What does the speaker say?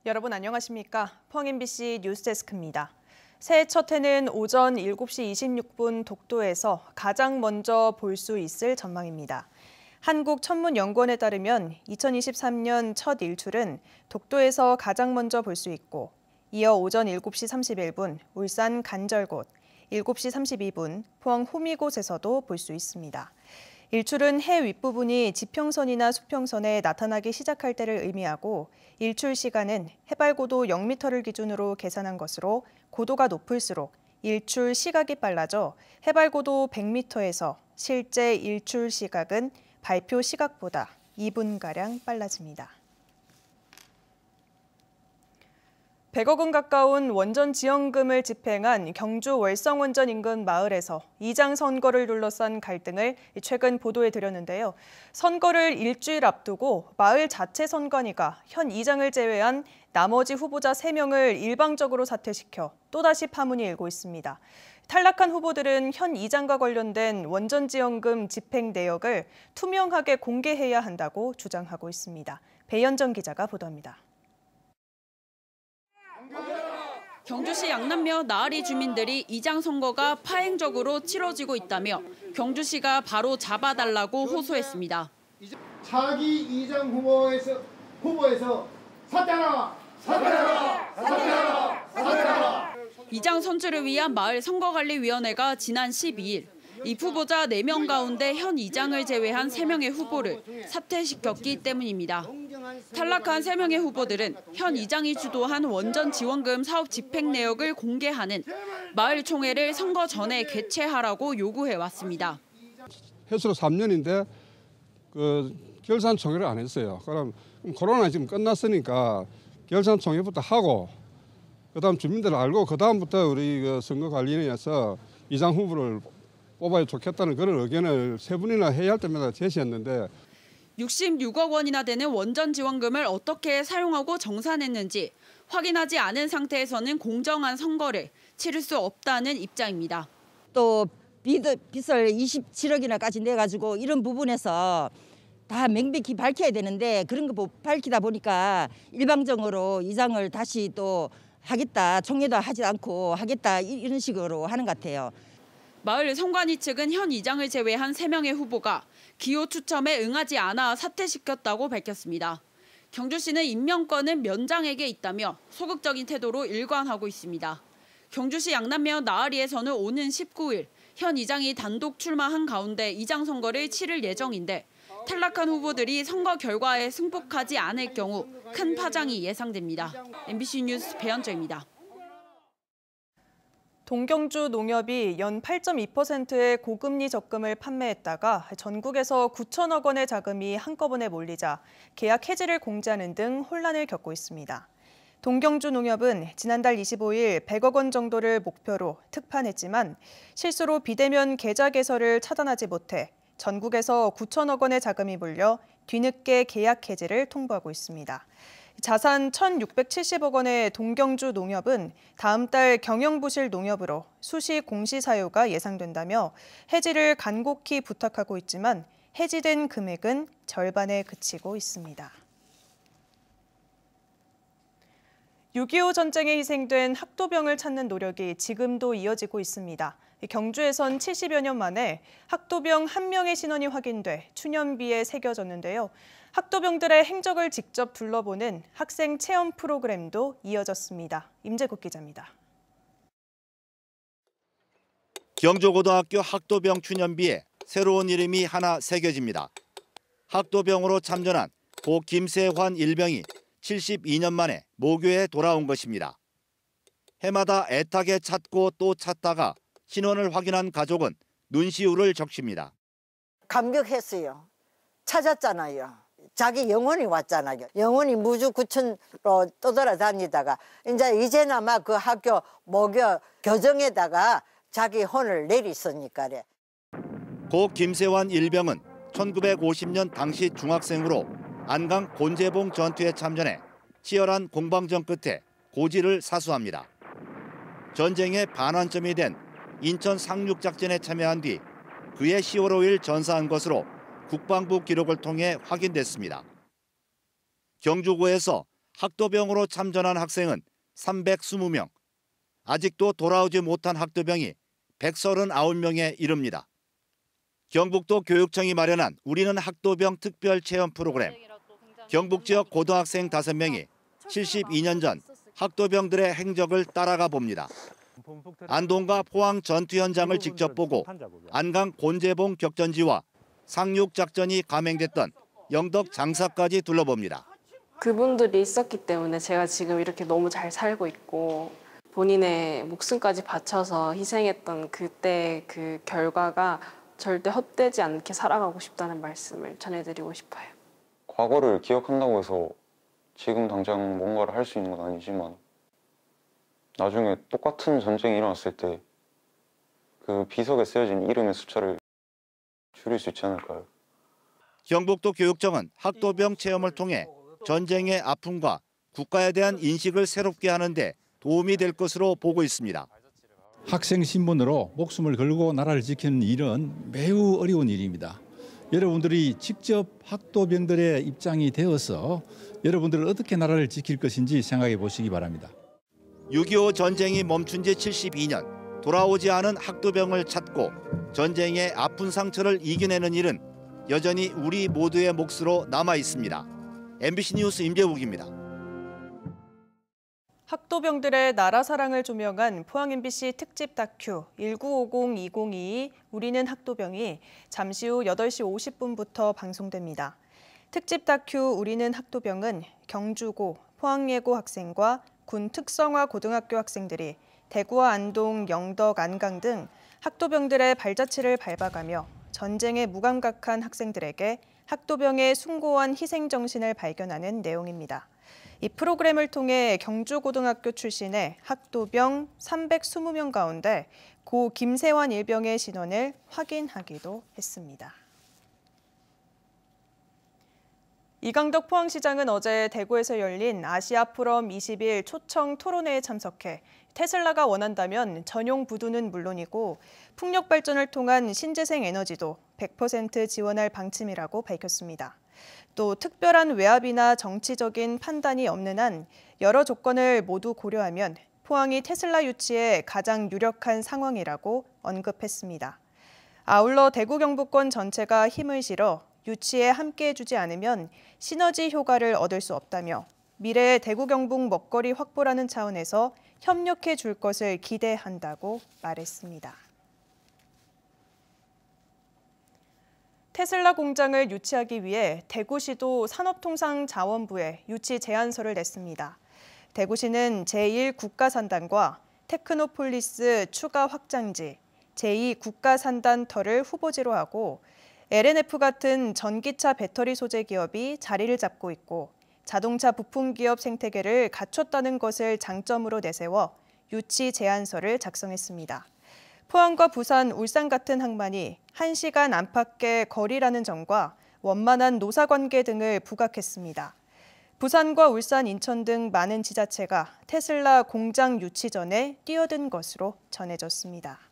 여러분 안녕하십니까? 포항 MBC 뉴스데스크입니다. 새해 첫 해는 오전 7시 26분 독도에서 가장 먼저 볼 수 있을 전망입니다. 한국천문연구원에 따르면 2023년 첫 일출은 독도에서 가장 먼저 볼 수 있고, 이어 오전 7시 31분 울산 간절곶, 7시 32분 포항 호미곶에서도 볼 수 있습니다. 일출은 해 윗부분이 지평선이나 수평선에 나타나기 시작할 때를 의미하고, 일출 시간은 해발고도 0m를 기준으로 계산한 것으로 고도가 높을수록 일출 시각이 빨라져 해발고도 100m에서 실제 일출 시각은 발표 시각보다 2분가량 빨라집니다. 100억 원 가까운 원전 지원금을 집행한 경주 월성원전 인근 마을에서 이장 선거를 둘러싼 갈등을 최근 보도해 드렸는데요. 선거를 일주일 앞두고 마을 자체 선관위가 현 이장을 제외한 나머지 후보자 3명을 일방적으로 사퇴시켜 또다시 파문이 일고 있습니다. 탈락한 후보들은 현 이장과 관련된 원전 지원금 집행 내역을 투명하게 공개해야 한다고 주장하고 있습니다. 배현정 기자가 보도합니다. 경주시 양남면 나아리 주민들이 이장 선거가 파행적으로 치러지고 있다며 경주시가 바로 잡아달라고 호소했습니다. 차기 이장 후보에서 사퇴하라! 사퇴하라! 사퇴하라! 사퇴하라! 이장 선출을 위한 마을 선거관리위원회가 지난 12일 이 후보자 4명 가운데 현 이장을 제외한 3명의 후보를 사퇴시켰기 때문입니다. 탈락한 3명의 후보들은 현 이장이 주도한 원전 지원금 사업 집행 내역을 공개하는 마을 총회를 선거 전에 개최하라고 요구해왔습니다. 해수로 3년인데 결산 총회를 안 했어요. 그럼 코로나 지금 끝났으니까 결산 총회부터 하고 그다음 주민들 알고 그다음부터 우리 선거관리위원회에서 이장 후보를 뽑아야 좋겠다는 그런 의견을 3분이나 회의할 때마다 제시했는데 66억 원이나 되는 원전 지원금을 어떻게 사용하고 정산했는지 확인하지 않은 상태에서는 공정한 선거를 치를 수 없다는 입장입니다. 또 빚을 27억이나까지 내가지고 이런 부분에서 다 명백히 밝혀야 되는데 그런 거 밝히다 보니까 일방적으로 이장을 다시 또 하겠다, 총회도 하지 않고 하겠다 이런 식으로 하는 것 같아요. 마을 선관위 측은 현 이장을 제외한 3명의 후보가 기호 추첨에 응하지 않아 사퇴시켰다고 밝혔습니다. 경주시는 임명권은 면장에게 있다며 소극적인 태도로 일관하고 있습니다. 경주시 양남면 나아리에서는 오는 19일 현 이장이 단독 출마한 가운데 이장 선거를 치를 예정인데 탈락한 후보들이 선거 결과에 승복하지 않을 경우 큰 파장이 예상됩니다. MBC 뉴스 배현정입니다. 동경주 농협이 연 8.2%의 고금리 적금을 판매했다가 전국에서 9천억 원의 자금이 한꺼번에 몰리자 계약 해지를 공지하는 등 혼란을 겪고 있습니다. 동경주 농협은 지난달 25일 100억 원 정도를 목표로 특판했지만 실수로 비대면 계좌 개설을 차단하지 못해 전국에서 9천억 원의 자금이 몰려 뒤늦게 계약 해지를 통보하고 있습니다. 자산 1,670억 원의 동경주 농협은 다음 달 경영부실 농협으로 수시 공시 사유가 예상된다며 해지를 간곡히 부탁하고 있지만 해지된 금액은 절반에 그치고 있습니다. 6.25 전쟁에 희생된 학도병을 찾는 노력이 지금도 이어지고 있습니다. 경주에선 70여 년 만에 학도병 1명의 신원이 확인돼 추념비에 새겨졌는데요. 학도병들의 행적을 직접 둘러보는 학생 체험 프로그램도 이어졌습니다. 임재국 기자입니다. 경주고등학교 학도병 추념비에 새로운 이름이 하나 새겨집니다. 학도병으로 참전한 고 김세환 일병이 72년 만에 모교에 돌아온 것입니다. 해마다 애타게 찾고 또 찾다가 신원을 확인한 가족은 눈시울을 적십니다. 감격했어요. 찾았잖아요. 자기 영혼이 왔잖아요. 영혼이 무주구천으로 떠돌아다니다가 이제나마 그 학교 모교 교정에다가 자기 혼을 내리으니까. 고 김세환 일병은 1950년 당시 중학생으로 안강 곤제봉 전투에 참전해 치열한 공방전 끝에 고지를 사수합니다. 전쟁의 반환점이 된 인천 상륙작전에 참여한 뒤 그해 10월 5일 전사한 것으로 국방부 기록을 통해 확인됐습니다. 경주고에서 학도병으로 참전한 학생은 320명, 아직도 돌아오지 못한 학도병이 139명에 이릅니다. 경북도 교육청이 마련한 우리는 학도병 특별 체험 프로그램. 경북 지역 고등학생 5명이 72년 전 학도병들의 행적을 따라가 봅니다. 안동과 포항 전투 현장을 직접 보고 안강 곤제봉 격전지와 상륙작전이 감행됐던 영덕 장사까지 둘러봅니다. 그분들이 있었기 때문에 제가 지금 이렇게 너무 잘 살고 있고 본인의 목숨까지 바쳐서 희생했던 그때 그 결과가 절대 헛되지 않게 살아가고 싶다는 말씀을 전해드리고 싶어요. 과거를 기억한다고 해서 지금 당장 뭔가를 할 수 있는 건 아니지만 나중에 똑같은 전쟁이 일어났을 때 그 비석에 쓰여진 이름의 숫자를 줄일 수 있지 않을까요? 경북도 교육청은 학도병 체험을 통해 전쟁의 아픔과 국가에 대한 인식을 새롭게 하는 데 도움이 될 것으로 보고 있습니다. 학생 신분으로 목숨을 걸고 나라를 지키는 일은 매우 어려운 일입니다. 여러분들이 직접 학도병들의 입장이 되어서 여러분들은 어떻게 나라를 지킬 것인지 생각해 보시기 바랍니다. 6.25 전쟁이 멈춘 지 72년, 돌아오지 않은 학도병을 찾고 전쟁의 아픈 상처를 이겨내는 일은 여전히 우리 모두의 몫으로 남아 있습니다. MBC 뉴스 임재욱입니다. 학도병들의 나라 사랑을 조명한 포항 MBC 특집 다큐 1950-2022 우리는 학도병이 잠시 후 8시 50분부터 방송됩니다. 특집 다큐 우리는 학도병은 경주고, 포항예고 학생과 군 특성화 고등학교 학생들이 대구와 안동, 영덕, 안강 등 학도병들의 발자취를 밟아가며 전쟁에 무감각한 학생들에게 학도병의 숭고한 희생 정신을 발견하는 내용입니다. 이 프로그램을 통해 경주고등학교 출신의 학도병 320명 가운데 고 김세환 일병의 신원을 확인하기도 했습니다. 이강덕 포항시장은 어제 대구에서 열린 아시아 포럼 21 초청 토론회에 참석해 테슬라가 원한다면 전용 부두는 물론이고 풍력 발전을 통한 신재생 에너지도 100% 지원할 방침이라고 밝혔습니다. 또 특별한 외압이나 정치적인 판단이 없는 한 여러 조건을 모두 고려하면 포항이 테슬라 유치에 가장 유력한 상황이라고 언급했습니다. 아울러 대구 경북권 전체가 힘을 실어 유치에 함께해주지 않으면 시너지 효과를 얻을 수 없다며 미래의 대구 경북 먹거리 확보라는 차원에서 협력해 줄 것을 기대한다고 말했습니다. 테슬라 공장을 유치하기 위해 대구시도 산업통상자원부에 유치 제안서를 냈습니다. 대구시는 제1국가산단과 테크노폴리스 추가 확장지, 제2국가산단터를 후보지로 하고 LNF 같은 전기차 배터리 소재 기업이 자리를 잡고 있고 자동차 부품 기업 생태계를 갖췄다는 것을 장점으로 내세워 유치 제안서를 작성했습니다. 포항과 부산, 울산 같은 항만이 1시간 안팎의 거리라는 점과 원만한 노사관계 등을 부각했습니다. 부산과 울산, 인천 등 많은 지자체가 테슬라 공장 유치 전에 뛰어든 것으로 전해졌습니다.